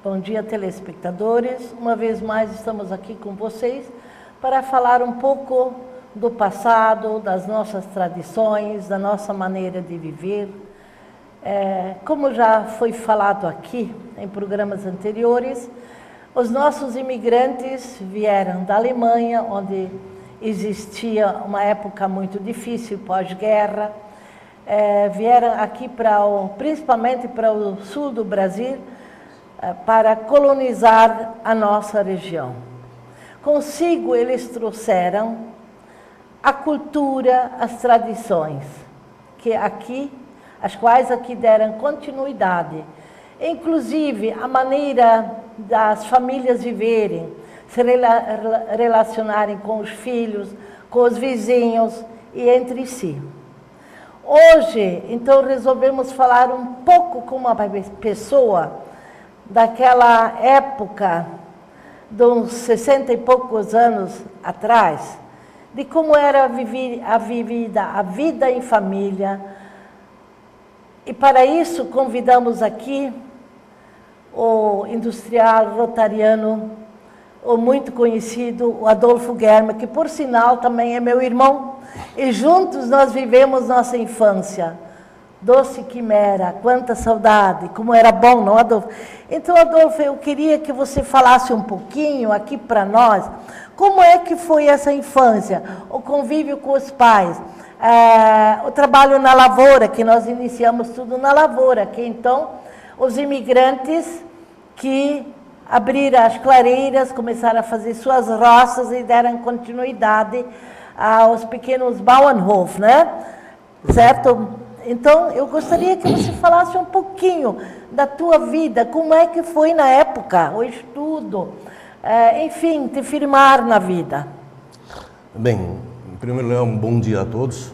Bom dia, telespectadores. Uma vez mais estamos aqui com vocês para falar um pouco do passado, das nossas tradições, da nossa maneira de viver. Como já foi falado aqui em programas anteriores, os nossos imigrantes vieram da Alemanha, onde existia uma época muito difícil, pós-guerra. Vieram aqui principalmente para o sul do Brasil, para colonizar a nossa região. Consigo eles trouxeram a cultura, as tradições, as quais aqui deram continuidade. Inclusive, a maneira das famílias viverem, se relacionarem com os filhos, com os vizinhos e entre si. Hoje, então, resolvemos falar um pouco com uma pessoa daquela época, de uns 60 e poucos anos atrás, de como era a vida em família. E para isso convidamos aqui o industrial rotariano, o muito conhecido, o Adolfo Germer, que por sinal também é meu irmão, e juntos nós vivemos nossa infância. Doce quimera, quanta saudade, como era bom, não, Adolfo? Então, Adolfo, eu queria que você falasse um pouquinho aqui para nós, como é que foi essa infância, o convívio com os pais, o trabalho na lavoura, que nós iniciamos tudo na lavoura, que então os imigrantes que abriram as clareiras, começaram a fazer suas roças e deram continuidade aos pequenos Bauernhof, né? Certo? Então, eu gostaria que você falasse um pouquinho da tua vida, como é que foi na época, o estudo, enfim, te firmar na vida. Bem, em primeiro lugar, um bom dia a todos.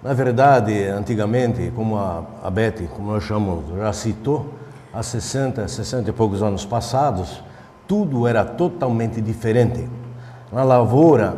Na verdade, antigamente, como a Betty, como nós chamamos, já citou, há 60 e poucos anos passados, tudo era totalmente diferente. Na lavoura,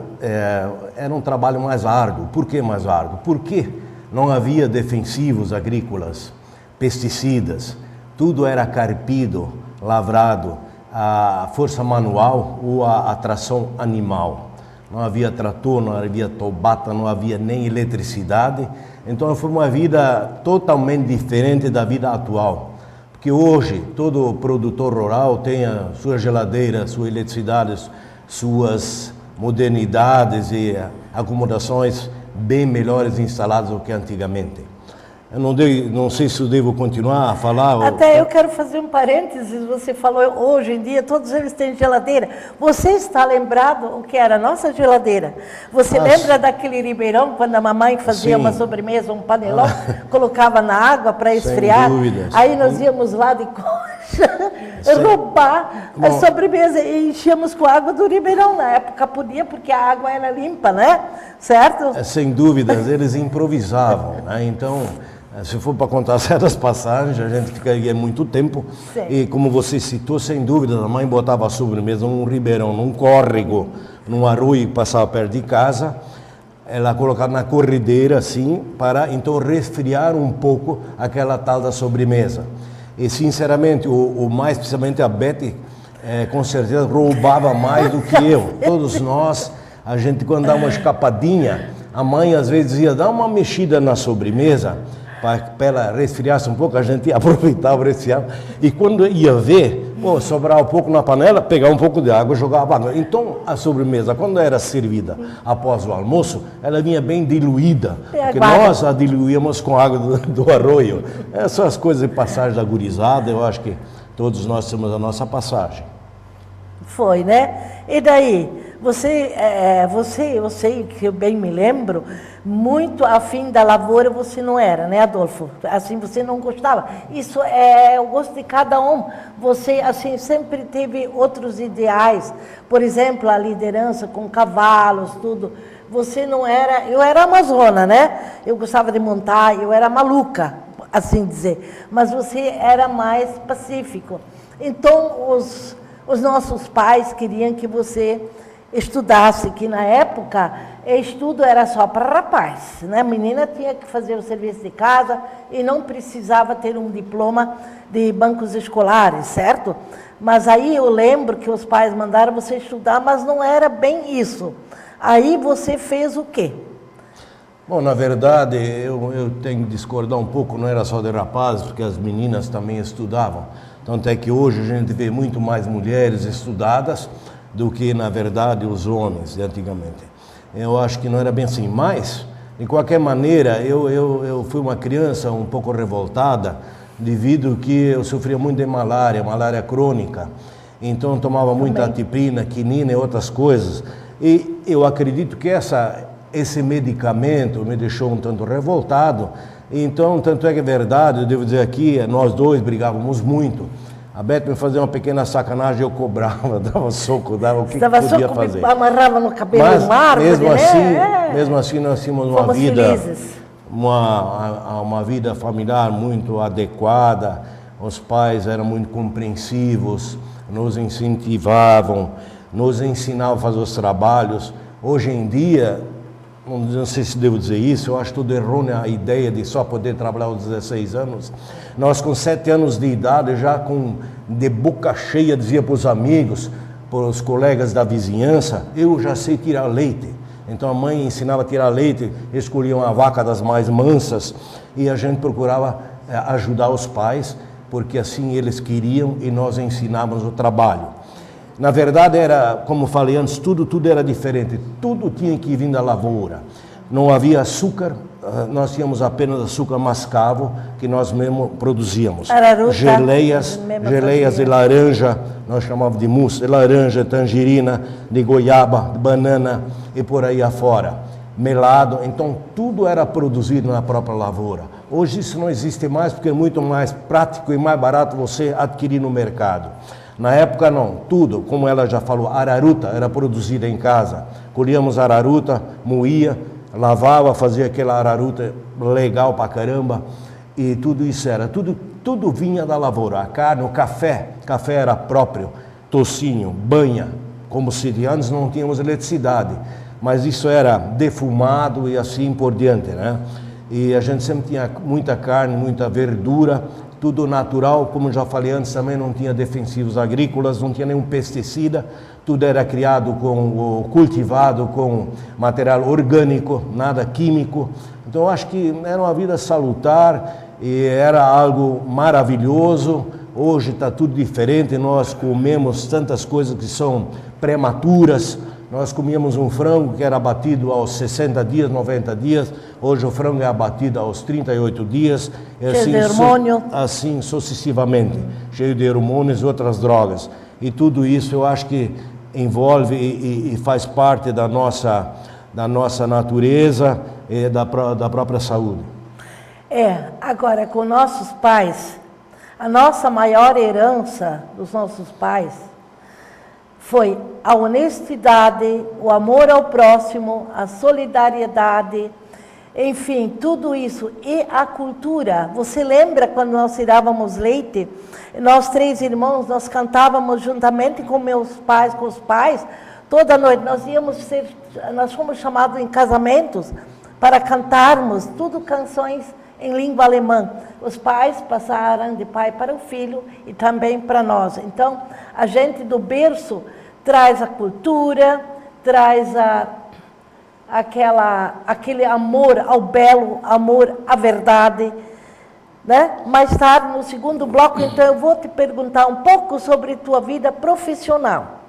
era um trabalho mais árduo. Por que mais árduo? Porque não havia defensivos agrícolas, pesticidas, tudo era carpido, lavrado, a força manual ou a tração animal. Não havia trator, não havia tobata, não havia nem eletricidade. Então foi uma vida totalmente diferente da vida atual. Porque hoje todo produtor rural tem a sua geladeira, sua eletricidade, suas modernidades e acomodações bem melhores instalados do que antigamente. Eu não sei se eu devo continuar a falar. Até eu quero fazer um parênteses, você falou hoje em dia, todos eles têm geladeira. Você está lembrado o que era a nossa geladeira? Você lembra daquele ribeirão, quando a mamãe fazia uma sobremesa, um panelão, colocava na água para esfriar? Sem dúvidas. Aí nós íamos lá de coxa, roubar a sobremesa e enchíamos com a água do ribeirão. Na época podia, porque a água era limpa, né? Certo? Sem dúvidas, eles improvisavam, né? Então, se for para contar certas passagens, a gente ficaria muito tempo. Sim. E como você citou, sem dúvida, a mãe botava a sobremesa num ribeirão, num córrego, num arroio que passava perto de casa. Ela colocava na corredeira, assim, para então resfriar um pouco aquela tal da sobremesa. E, sinceramente, mais precisamente a Betty, com certeza, roubava mais do que eu. Todos nós, a gente, quando dá uma escapadinha, a mãe, às vezes, dizia, dá uma mexida na sobremesa, para ela resfriasse um pouco, a gente aproveitava, resfriava. E quando ia ver, sobrava um pouco na panela, pegava um pouco de água e jogava água. Então, a sobremesa, quando era servida após o almoço, ela vinha bem diluída, porque nós a diluíamos com a água do arroio. Essas são as coisas de passagem da gurizada, eu acho que todos nós temos a nossa passagem. Foi, né? E daí? Eu sei que eu bem me lembro, muito afim da lavoura você não era, né, Adolfo? Assim, você não gostava. Isso é o gosto de cada um. Você, assim, sempre teve outros ideais. Por exemplo, a liderança com cavalos, tudo. Você não era... Eu era amazona, né? Eu gostava de montar, eu era maluca, assim dizer. Mas você era mais pacífico. Então, os nossos pais queriam que você estudasse, que na época estudo era só para rapaz, né? A menina tinha que fazer o serviço de casa e não precisava ter um diploma de bancos escolares, certo? Mas aí eu lembro que os pais mandaram você estudar, mas não era bem isso. Aí você fez o quê? Bom, na verdade, eu tenho que discordar um pouco, não era só de rapazes, porque as meninas também estudavam. Tanto é que hoje a gente vê muito mais mulheres estudadas do que, na verdade, os homens de antigamente. Eu acho que não era bem assim, mas, de qualquer maneira, eu fui uma criança um pouco revoltada, devido que eu sofria muito de malária crônica, então tomava muita atiprina, quinina e outras coisas, e eu acredito que esse medicamento me deixou um tanto revoltado, então, tanto é que é verdade, eu devo dizer aqui, nós dois brigávamos muito. A Beth me fazia uma pequena sacanagem, eu cobrava, dava soco, dava o que podia fazer. Amarrava no cabelo mas, um árvore, mesmo assim nós tínhamos uma vida, uma vida familiar muito adequada, os pais eram muito compreensivos, nos incentivavam, nos ensinavam a fazer os trabalhos. Hoje em dia, não sei se devo dizer isso, eu acho tudo errônea a ideia de só poder trabalhar aos 16 anos. Nós com 7 anos de idade, já de boca cheia, dizia para os amigos, para os colegas da vizinhança, eu já sei tirar leite. Então a mãe ensinava a tirar leite, escolhia uma vaca das mais mansas e a gente procurava ajudar os pais, porque assim eles queriam e nós ensinávamos o trabalho. Na verdade era, como falei antes, tudo era diferente, tudo tinha que vir da lavoura. Não havia açúcar, nós tínhamos apenas açúcar mascavo, que nós mesmo produzíamos. Araruta, geleias de laranja, nós chamávamos de mousse, de laranja, tangerina, de goiaba, de banana e por aí afora. Melado, então tudo era produzido na própria lavoura. Hoje isso não existe mais, porque é muito mais prático e mais barato você adquirir no mercado. Na época não, tudo, como ela já falou, araruta era produzida em casa. Colhíamos araruta, moía, lavava, fazia aquela araruta legal pra caramba. E tudo isso tudo vinha da lavoura. A carne, o café era próprio, tocinho, banha. Como se antes não tínhamos eletricidade, mas isso era defumado e assim por diante, né? E a gente sempre tinha muita carne, muita verdura, tudo natural, como já falei antes, também não tinha defensivos agrícolas, não tinha nenhum pesticida, tudo era criado cultivado com material orgânico, nada químico. Então eu acho que era uma vida salutar e era algo maravilhoso. Hoje está tudo diferente, nós comemos tantas coisas que são prematuras. Nós comíamos um frango que era abatido aos 60 dias, 90 dias. Hoje o frango é abatido aos 38 dias. Cheio de hormônio. Assim sucessivamente. Cheio de hormônios e outras drogas. E tudo isso eu acho que envolve e faz parte da nossa natureza e da própria saúde. Agora com nossos pais, a nossa maior herança dos nossos pais foi a honestidade, o amor ao próximo, a solidariedade, enfim, tudo isso. E a cultura. Você lembra quando nós tirávamos leite? Nós 3 irmãos, nós cantávamos juntamente com meus pais, com os pais, toda noite. Nós fomos chamados em casamentos para cantarmos, tudo canções em língua alemã. Os pais passaram de pai para o filho e também para nós. Então, a gente do berço traz a cultura, traz aquele amor ao belo, amor à verdade, né? Mais tarde, no segundo bloco, então, eu vou te perguntar um pouco sobre tua vida profissional.